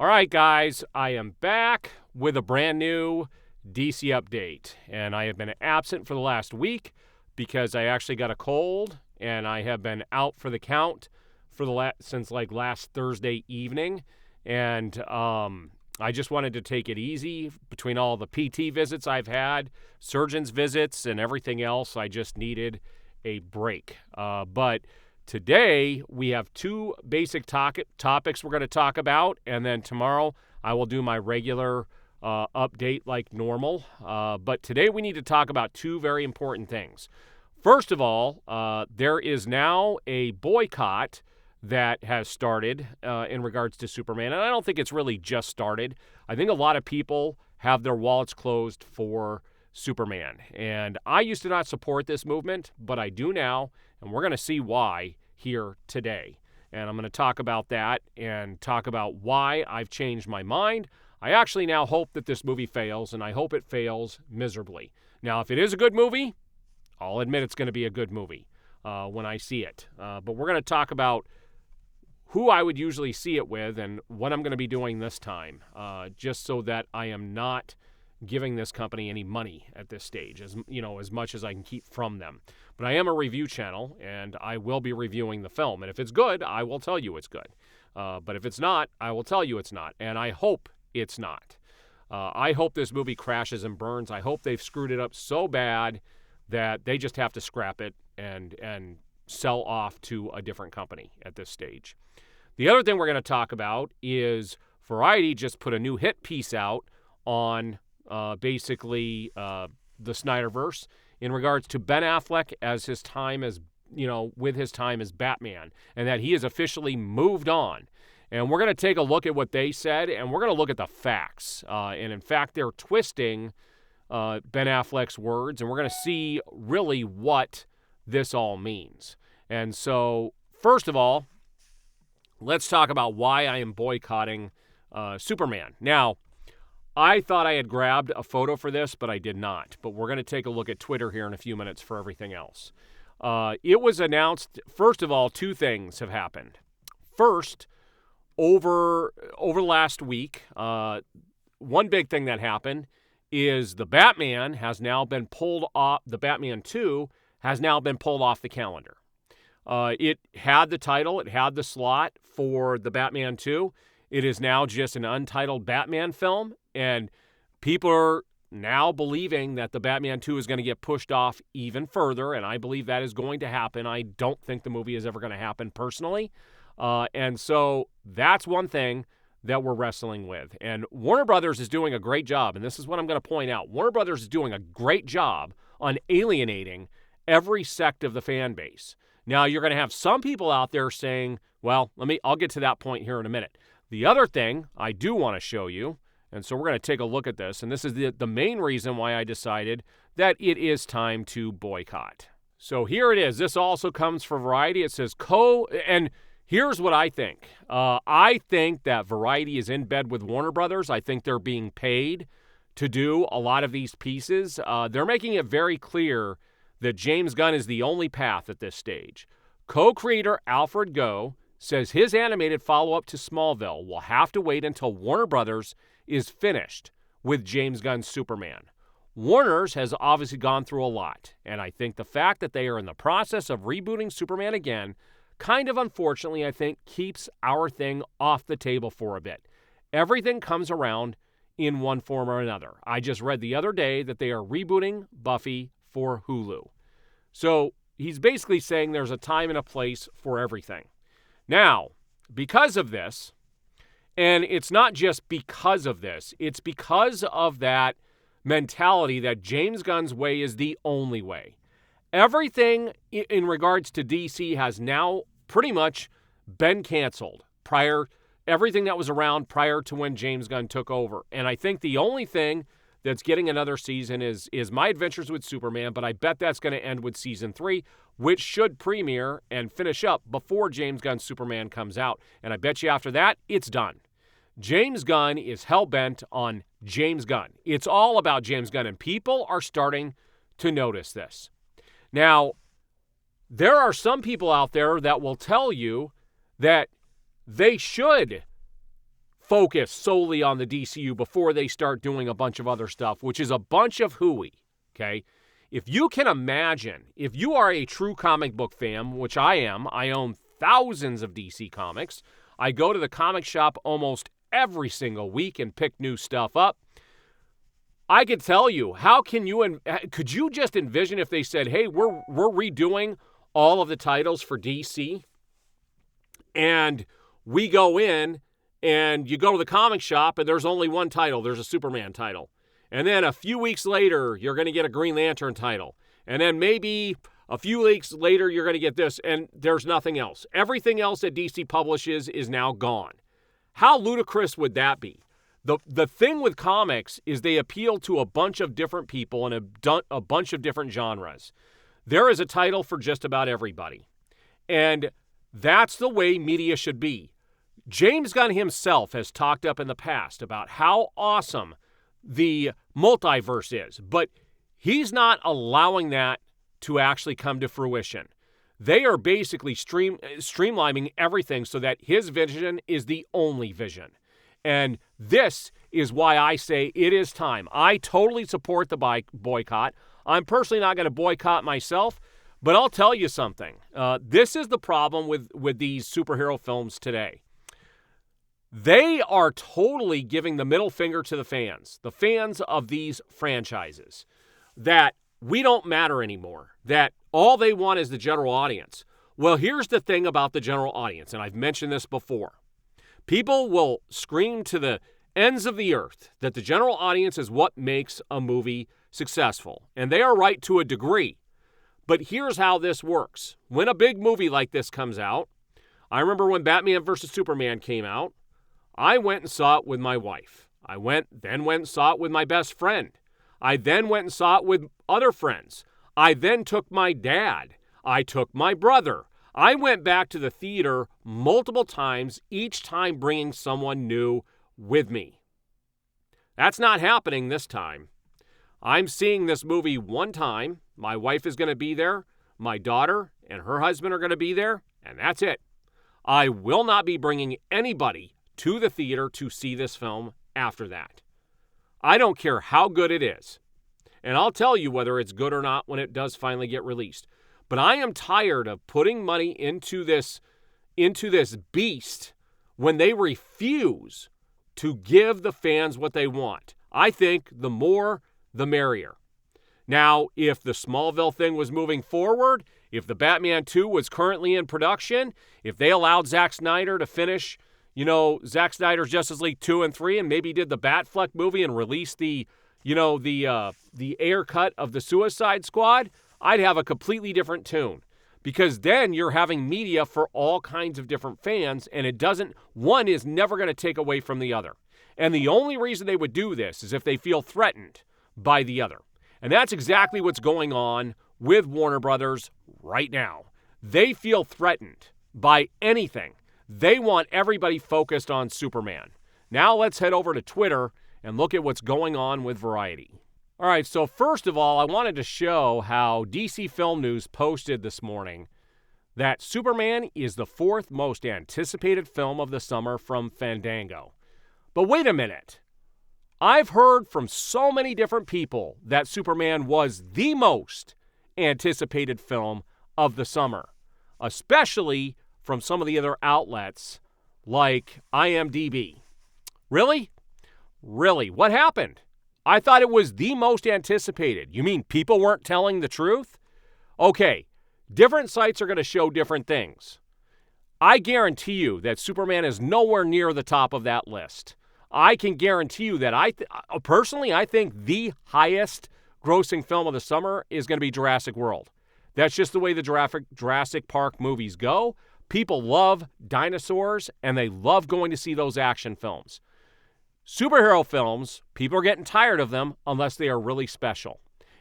All right, guys, I am back with a brand new DC update, and I have been absent for the last week because I actually got a cold, and I have been out for the count for since like last Thursday evening, and I just wanted to take it easy between all the PT visits I've had, surgeon's visits, and everything else. I just needed a break, but today, we have two basic topics we're going to talk about, and then tomorrow I will do my regular update like normal. But today we need to talk about two very important things. First of all, there is now a boycott that has started in regards to Superman, and I don't think it's really just started. I think a lot of people have their wallets closed for Superman, and I used to not support this movement, but I do now, and we're going to see why here today. And I'm going to talk about that and talk about why I've changed my mind. I actually now hope that this movie fails, and I hope it fails miserably. Now, if it is a good movie, I'll admit it's going to be a good movie when I see it. But we're going to talk about who I would usually see it with and what I'm going to be doing this time, just so that I am not giving this company any money at this stage, as much as I can keep from them. But I am a review channel, and I will be reviewing the film. And if it's good, I will tell you it's good. But if it's not, I will tell you it's not. And I hope it's not. I hope this movie crashes and burns. I hope they've screwed it up so bad that they just have to scrap it and sell off to a different company at this stage. The other thing we're going to talk about is Variety just put a new hit piece out on basically the Snyderverse in regards to Ben Affleck as his time as, with his time as Batman, and that he has officially moved on. And we're going to take a look at what they said, and we're going to look at the facts. And in fact, they're twisting Ben Affleck's words, and we're going to see really what this all means. And so, first of all, let's talk about why I am boycotting Superman. Now, I thought I had grabbed a photo for this, but I did not. But we're going to take a look at Twitter here in a few minutes for everything else. It was announced, first of all, two things have happened. First, over last week, one big thing that happened is the Batman has now been pulled off, the Batman 2 has now been pulled off the calendar. It had the title, it had the slot for the Batman 2. It is now just an untitled Batman film, and people are now believing that the Batman 2 is going to get pushed off even further, and I believe that is going to happen. I don't think the movie is ever going to happen personally, and so that's one thing that we're wrestling with. And Warner Brothers is doing a great job, and this is what I'm going to point out. Warner Brothers is doing a great job on alienating every sect of the fan base. Now, you're going to have some people out there saying, well, I'll get to that point here in a minute. The other thing I do want to show you, and so we're going to take a look at this, and this is the main reason why I decided that it is time to boycott. So here it is. This also comes from Variety. It says, and here's what I think. I think that Variety is in bed with Warner Brothers. I think they're being paid to do a lot of these pieces. They're making it very clear that James Gunn is the only path at this stage. Co-creator Alfred Goh says his animated follow-up to Smallville will have to wait until Warner Brothers is finished with James Gunn's Superman. Warner's has obviously gone through a lot, and I think the fact that they are in the process of rebooting Superman again kind of unfortunately, I think, keeps our thing off the table for a bit. Everything comes around in one form or another. I just read the other day that they are rebooting Buffy for Hulu. So he's basically saying there's a time and a place for everything. Now, because of this, and it's not just because of this, it's because of that mentality that James Gunn's way is the only way. Everything in regards to DC has now pretty much been canceled everything that was around prior to when James Gunn took over. And I think the only thing that's getting another season is My Adventures with Superman, but I bet that's going to end with season 3, which should premiere and finish up before James Gunn's Superman comes out. And I bet you after that, it's done. James Gunn is hell-bent on James Gunn. It's all about James Gunn, and people are starting to notice this. Now, there are some people out there that will tell you that they should focus solely on the DCU before they start doing a bunch of other stuff, which is a bunch of hooey, okay? If you can imagine, if you are a true comic book fan, which I am, I own thousands of DC comics. I go to the comic shop almost every single week and pick new stuff up. I could tell you, could you just envision if they said, hey, we're redoing all of the titles for DC, and we go in, and you go to the comic shop, and there's only one title. There's a Superman title. And then a few weeks later, you're going to get a Green Lantern title. And then maybe a few weeks later, you're going to get this, and there's nothing else. Everything else that DC publishes is now gone. How ludicrous would that be? The thing with comics is they appeal to a bunch of different people and a bunch of different genres. There is a title for just about everybody. And that's the way media should be. James Gunn himself has talked up in the past about how awesome the multiverse is, but he's not allowing that to actually come to fruition. They are basically streamlining everything so that his vision is the only vision. And this is why I say it is time. I totally support the boycott. I'm personally not going to boycott myself, but I'll tell you something. This is the problem with these superhero films today. They are totally giving the middle finger to the fans of these franchises, that we don't matter anymore, that all they want is the general audience. Well, here's the thing about the general audience, and I've mentioned this before. People will scream to the ends of the earth that the general audience is what makes a movie successful, and they are right to a degree. But here's how this works. When a big movie like this comes out, I remember when Batman vs. Superman came out, I went and saw it with my wife. I then went and saw it with my best friend. I then went and saw it with other friends. I then took my dad. I took my brother. I went back to the theater multiple times, each time bringing someone new with me. That's not happening this time. I'm seeing this movie one time. My wife is going to be there. My daughter and her husband are going to be there, and that's it. I will not be bringing anybody to the theater to see this film after that. I don't care how good it is. And I'll tell you whether it's good or not when it does finally get released. But I am tired of putting money into this beast when they refuse to give the fans what they want. I think the more, the merrier. Now, if the Smallville thing was moving forward, if the Batman 2 was currently in production, if they allowed Zack Snyder to finish Zack Snyder's Justice League 2 and 3 and maybe did the Batfleck movie and released the air cut of the Suicide Squad, I'd have a completely different tune. Because then you're having media for all kinds of different fans, and one is never going to take away from the other. And the only reason they would do this is if they feel threatened by the other. And that's exactly what's going on with Warner Brothers right now. They feel threatened by anything. They want everybody focused on Superman. Now let's head over to Twitter and look at what's going on with Variety. All right, so first of all, I wanted to show how DC Film News posted this morning that Superman is the fourth most anticipated film of the summer from Fandango. But wait a minute. I've heard from so many different people that Superman was the most anticipated film of the summer, especially from some of the other outlets like IMDb. Really? Really? What happened? I thought it was the most anticipated. You mean people weren't telling the truth? Okay, different sites are going to show different things. I guarantee you that Superman is nowhere near the top of that list. I can guarantee you that personally, I think the highest grossing film of the summer is going to be Jurassic World. That's just the way the Jurassic Park movies go. People love dinosaurs, and they love going to see those action films. Superhero films, people are getting tired of them unless they are really special.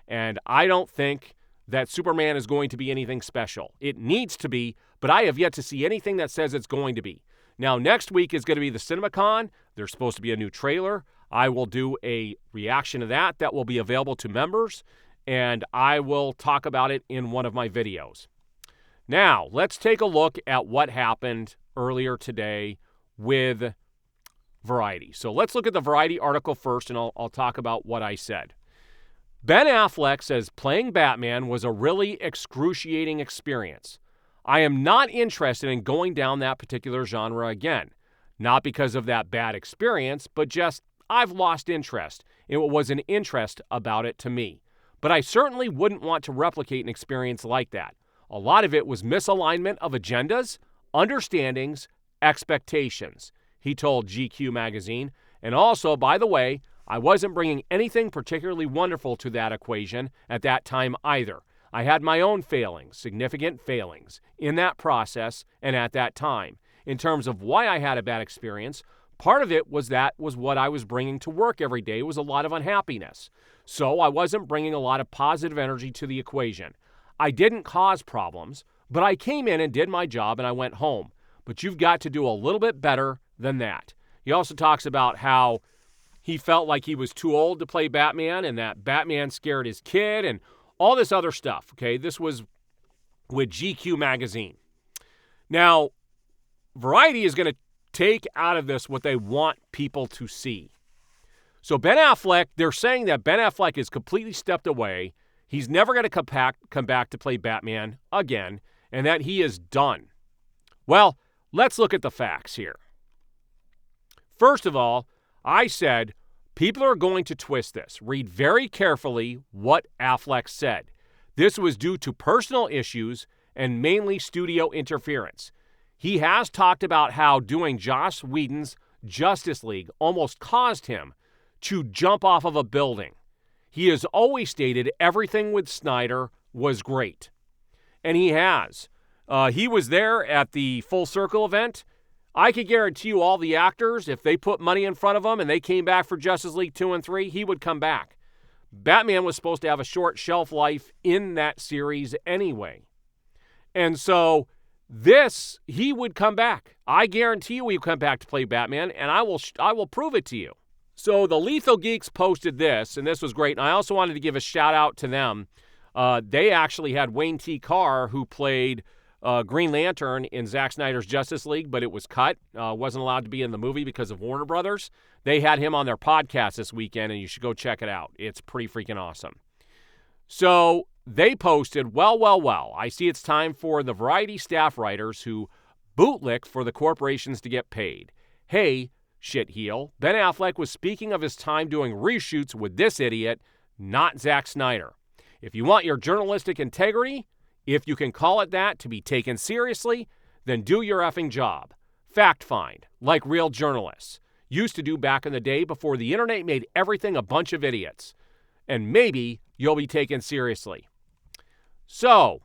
And I don't think that Superman is going to be anything special. It needs to be, but I have yet to see anything that says it's going to be. Now, next week is going to be the CinemaCon. There's supposed to be a new trailer. I will do a reaction to that. That will be available to members, and I will talk about it in one of my videos. Now, let's take a look at what happened earlier today with Variety. So let's look at the Variety article first, and I'll talk about what I said. Ben Affleck says playing Batman was a really excruciating experience. I am not interested in going down that particular genre again. Not because of that bad experience, but just I've lost interest in what was an interest about it to me. But I certainly wouldn't want to replicate an experience like that. A lot of it was misalignment of agendas, understandings, expectations, he told GQ magazine. And also, by the way, I wasn't bringing anything particularly wonderful to that equation at that time either. I had my own failings, significant failings, in that process and at that time. In terms of why I had a bad experience, part of it was what I was bringing to work every day was a lot of unhappiness. So I wasn't bringing a lot of positive energy to the equation. I didn't cause problems, but I came in and did my job and I went home. But you've got to do a little bit better than that. He also talks about how he felt like he was too old to play Batman and that Batman scared his kid and all this other stuff. Okay, this was with GQ magazine. Now, Variety is going to take out of this what they want people to see. So Ben Affleck, they're saying that Ben Affleck is completely stepped away. He's never going to come back to play Batman again, and that he is done. Well, let's look at the facts here. First of all, I said people are going to twist this. Read very carefully what Affleck said. This was due to personal issues and mainly studio interference. He has talked about how doing Joss Whedon's Justice League almost caused him to jump off of a building. He has always stated everything with Snyder was great. And he has. He was there at the Full Circle event. I could guarantee you all the actors, if they put money in front of them and they came back for Justice League 2 and 3, he would come back. Batman was supposed to have a short shelf life in that series anyway. And so he would come back. I guarantee you he would come back to play Batman, and I will prove it to you. So the Lethal Geeks posted this, and this was great. And I also wanted to give a shout out to them. They actually had Wayne T. Carr, who played Green Lantern in Zack Snyder's Justice League, but it was cut. Wasn't allowed to be in the movie because of Warner Brothers. They had him on their podcast this weekend, and you should go check it out. It's pretty freaking awesome. So they posted, well, I see it's time for the Variety staff writers who bootlick for the corporations to get paid. Hey, shitheel, Ben Affleck was speaking of his time doing reshoots with this idiot, not Zack Snyder. If you want your journalistic integrity, if you can call it that, to be taken seriously, then do your effing job. Fact find, like real journalists used to do back in the day before the internet made everything a bunch of idiots. And maybe you'll be taken seriously. So,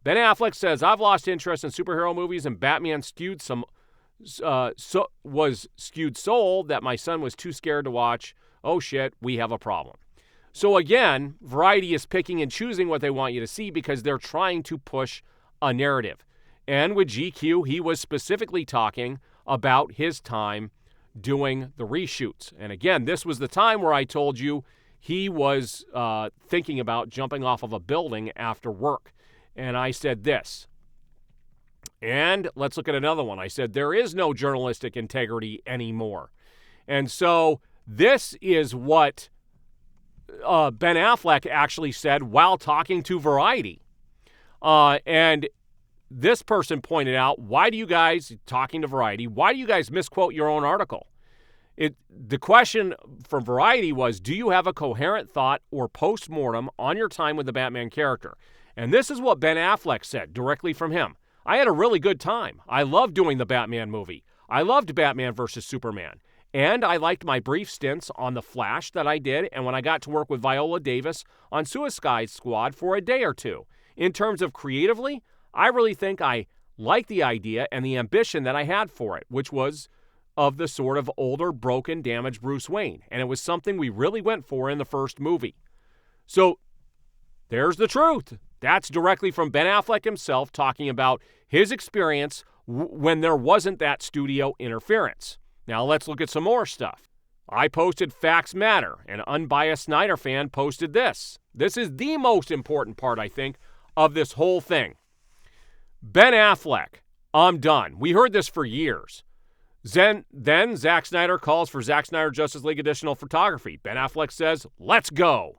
Ben Affleck says, I've lost interest in superhero movies and Batman was skewed soul that my son was too scared to watch. Oh shit, we have a problem. So again, Variety is picking and choosing what they want you to see because they're trying to push a narrative. And with GQ, he was specifically talking about his time doing the reshoots. And again, this was the time where I told you he was thinking about jumping off of a building after work. And I said this. And let's look at another one. I said, there is no journalistic integrity anymore. And so this is what Ben Affleck actually said while talking to Variety. And this person pointed out, talking to Variety, why do you guys misquote your own article? The question from Variety was, do you have a coherent thought or post-mortem on your time with the Batman character? And this is what Ben Affleck said directly from him. I had a really good time. I loved doing the Batman movie. I loved Batman vs. Superman. And I liked my brief stints on The Flash that I did, and when I got to work with Viola Davis on Suicide Squad for a day or two. In terms of creatively, I really think I liked the idea and the ambition that I had for it, which was of the sort of older, broken, damaged Bruce Wayne. And it was something we really went for in the first movie. So there's the truth. That's directly from Ben Affleck himself talking about his experience when there wasn't that studio interference. Now let's look at some more stuff. I posted Facts Matter. An unbiased Snyder fan posted this. This is the most important part, I think, of this whole thing. Ben Affleck, I'm done. We heard this for years. Then Zack Snyder calls for Zack Snyder Justice League additional photography. Ben Affleck says, let's go.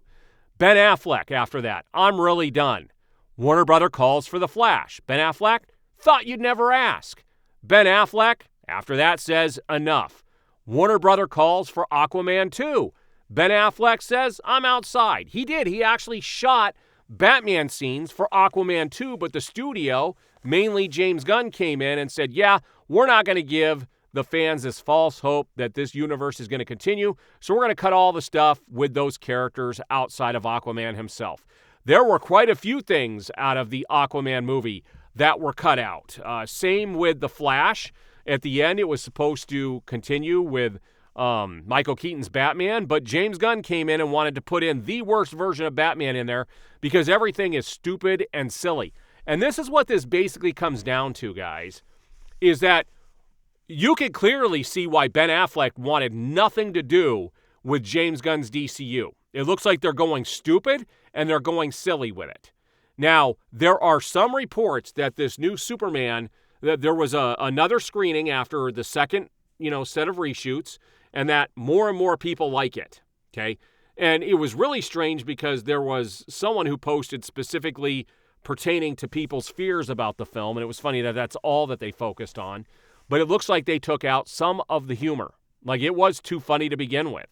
Ben Affleck, after that, I'm really done. Warner Brother calls for The Flash. Ben Affleck, thought you'd never ask. Ben Affleck, after that, says, enough. Warner Brother calls for Aquaman 2. Ben Affleck says, I'm outside. He did. He actually shot Batman scenes for Aquaman 2, but the studio, mainly James Gunn, came in and said, yeah, we're not going to give the fans this false hope that this universe is going to continue, so we're going to cut all the stuff with those characters outside of Aquaman himself. There were quite a few things out of the Aquaman movie that were cut out. Same with The Flash. At the end, it was supposed to continue with Michael Keaton's Batman, but James Gunn came in and wanted to put in the worst version of Batman in there because everything is stupid and silly. And this is what this basically comes down to, guys, is that you can clearly see why Ben Affleck wanted nothing to do with James Gunn's DCU. It looks like they're going stupid and they're going silly with it. Now, there are some reports that this new Superman, that there was another screening after the second, set of reshoots, and that more and more people like it, okay? And it was really strange because there was someone who posted specifically pertaining to people's fears about the film, and it was funny that that's all that they focused on. But it looks like they took out some of the humor. Like, it was too funny to begin with.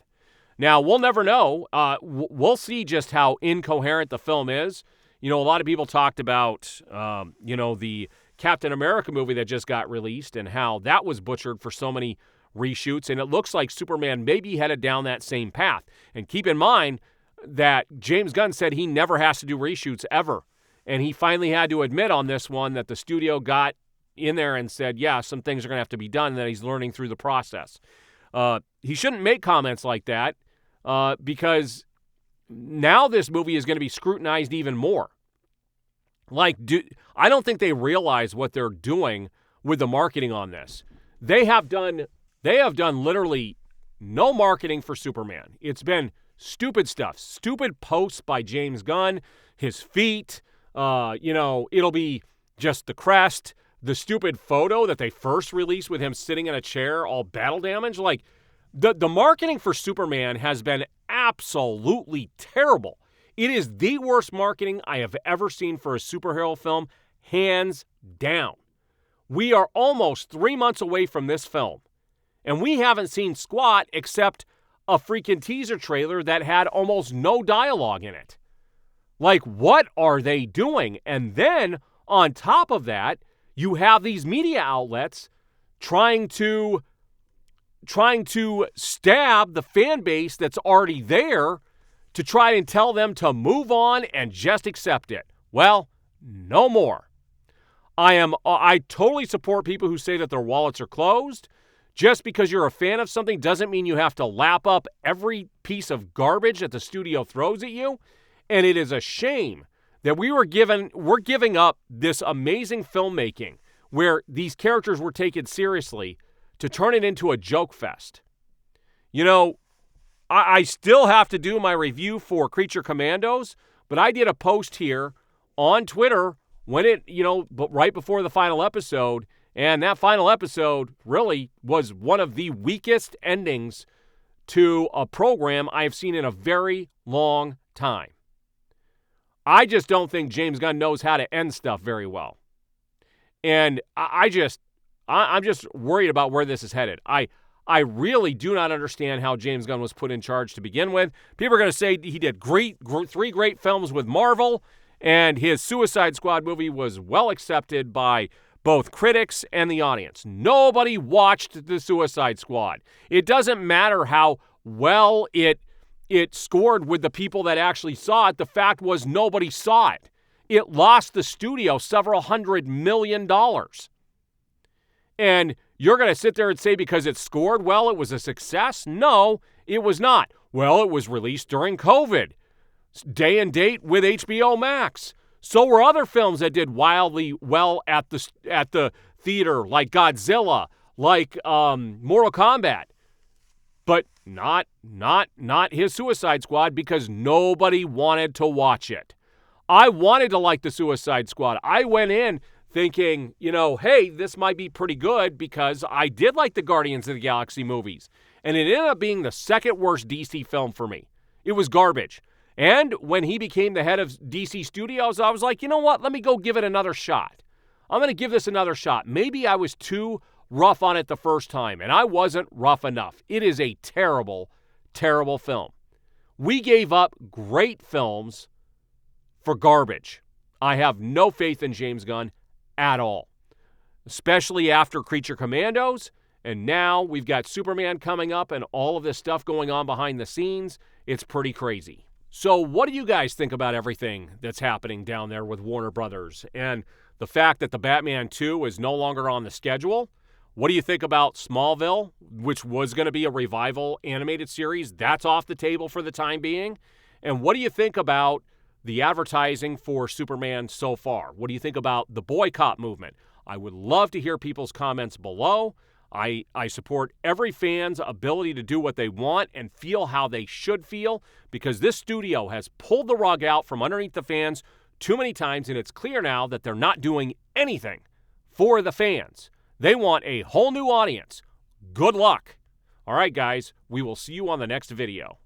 Now, we'll never know. We'll see just how incoherent the film is. A lot of people talked about, the Captain America movie that just got released and how that was butchered for so many reshoots. And it looks like Superman may be headed down that same path. And keep in mind that James Gunn said he never has to do reshoots ever. And he finally had to admit on this one that the studio got in there and said, yeah, some things are going to have to be done, and that he's learning through the process. He shouldn't make comments like that because now this movie is going to be scrutinized even more. I don't think they realize what they're doing with the marketing on this. They have done literally no marketing for Superman. It's been stupid stuff, stupid posts by James Gunn, his feet, it'll be just the crest, the stupid photo that they first released with him sitting in a chair, all battle damaged. Like, the marketing for Superman has been absolutely terrible. It is the worst marketing I have ever seen for a superhero film, hands down. We are almost 3 months away from this film, and we haven't seen squat except a freaking teaser trailer that had almost no dialogue in it. Like, what are they doing? And then, on top of that, you have these media outlets trying to stab the fan base that's already there to try and tell them to move on and just accept it. Well, no more. I totally support people who say that their wallets are closed. Just because you're a fan of something doesn't mean you have to lap up every piece of garbage that the studio throws at you. And it is a shame that we're giving up this amazing filmmaking where these characters were taken seriously to turn it into a joke fest. I still have to do my review for Creature Commandos, but I did a post here on Twitter when right before the final episode, and that final episode really was one of the weakest endings to a program I've seen in a very long time. I just don't think James Gunn knows how to end stuff very well. And I'm just worried about where this is headed. I really do not understand how James Gunn was put in charge to begin with. People are going to say he did three great films with Marvel, and his Suicide Squad movie was well accepted by both critics and the audience. Nobody watched the Suicide Squad. It doesn't matter how well it scored with the people that actually saw it. The fact was nobody saw it. It lost the studio several $100 million. And you're going to sit there and say because it scored well, it was a success? No, it was not. Well, it was released during COVID. Day and date with HBO Max. So were other films that did wildly well at the theater, like Godzilla, like Mortal Kombat. But not his Suicide Squad because nobody wanted to watch it. I wanted to like the Suicide Squad. I went in thinking, hey, this might be pretty good because I did like the Guardians of the Galaxy movies. And it ended up being the second worst DC film for me. It was garbage. And when he became the head of DC Studios, I was like, you know what? Let me go give it another shot. I'm going to give this another shot. Maybe I was too rough on it the first time, and I wasn't rough enough. It is a terrible, terrible film. We gave up great films for garbage. I have no faith in James Gunn at all, especially after Creature Commandos. And now we've got Superman coming up and all of this stuff going on behind the scenes. It's pretty crazy. So what do you guys think about everything that's happening down there with Warner Brothers and the fact that the Batman 2 is no longer on the schedule? What do you think about Smallville, which was going to be a revival animated series? That's off the table for the time being. And what do you think about the advertising for Superman so far? What do you think about the boycott movement? I would love to hear people's comments below. I support every fan's ability to do what they want and feel how they should feel, because this studio has pulled the rug out from underneath the fans too many times, and it's clear now that they're not doing anything for the fans. They want a whole new audience. Good luck. All right, guys, we will see you on the next video.